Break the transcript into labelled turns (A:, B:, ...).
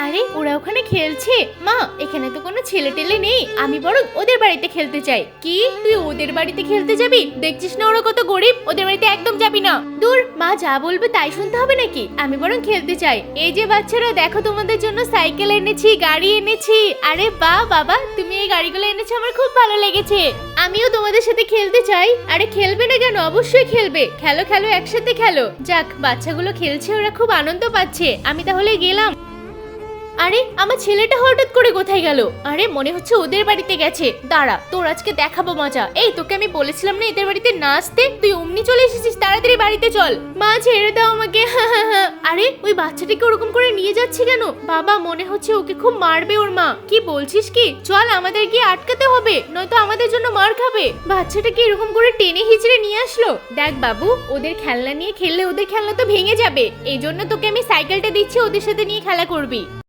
A: আরে ওরা ওখানে খেলছে। মা, এখানে তো কোনো ছেলে টেলে নেই, আমি বরং ওদের বাড়িতে খেলতে চাই। কি, তুই ওদের বাড়িতে খেলতে যাবি? দেখছিস না ওরা কত গরিব, ওদের বাড়িতে একদম যাবি না। দূর, মা যা বলবে তাই শুনতে হবে নাকি? আমি বরং খেলতে চাই। এই যে বাচ্চারা, দেখো তোমাদের জন্য সাইকেল এনেছি, গাড়ি এনেছি। আরে বাহ বাবা, তুমি এই গাড়িগুলো এনেছো, আমার খুব ভালো লেগেছে। আমিও তোমাদের সাথে খেলতে চাই। আরে খেলবে না কেন? অবশ্যই খেলবে। খেলো খেলো, একসাথে খেলো। যাক, বাচ্চাগুলো খেলছে, ওরা খুব আনন্দ পাচ্ছে। আমি তাহলে গেলাম। আরে আমার ছেলেটা হঠাৎ করে কোথায় গেল? আরে মনে হচ্ছে ওদের বাড়িতে গেছে। দাঁড়া, তোর আজকে দেখাবো মজা। এই, তোকে আমি বলেছিলাম না এদের বাড়িতে না আসতে? তুই অমনি চলে এসেছিস, তাড়াতাড়ি বাড়িতে চল। মা ছেড়ে দাও আমাকে। আরে ওই বাচ্চাটাকে ওরকম করে নিয়ে যাচ্ছে কেন? বাবা, মনে হচ্ছে ওকে খুব মারবে ওর মা। কি বলছিস কি? চল, আমাদের গিয়ে আটকাতে হবে, নয়তো আমাদের জন্য মার খাবে। বাচ্চাটাকে এরকম করে টেনে হিচড়ে নিয়ে আসলো। দেখ বাবু, ওদের খেলনা নিয়ে খেললে ওদের খেলনা তো ভেঙে যাবে। এই জন্য তোকে আমি সাইকেলটা দিচ্ছি, ওদের সাথে নিয়ে খেলা করবি।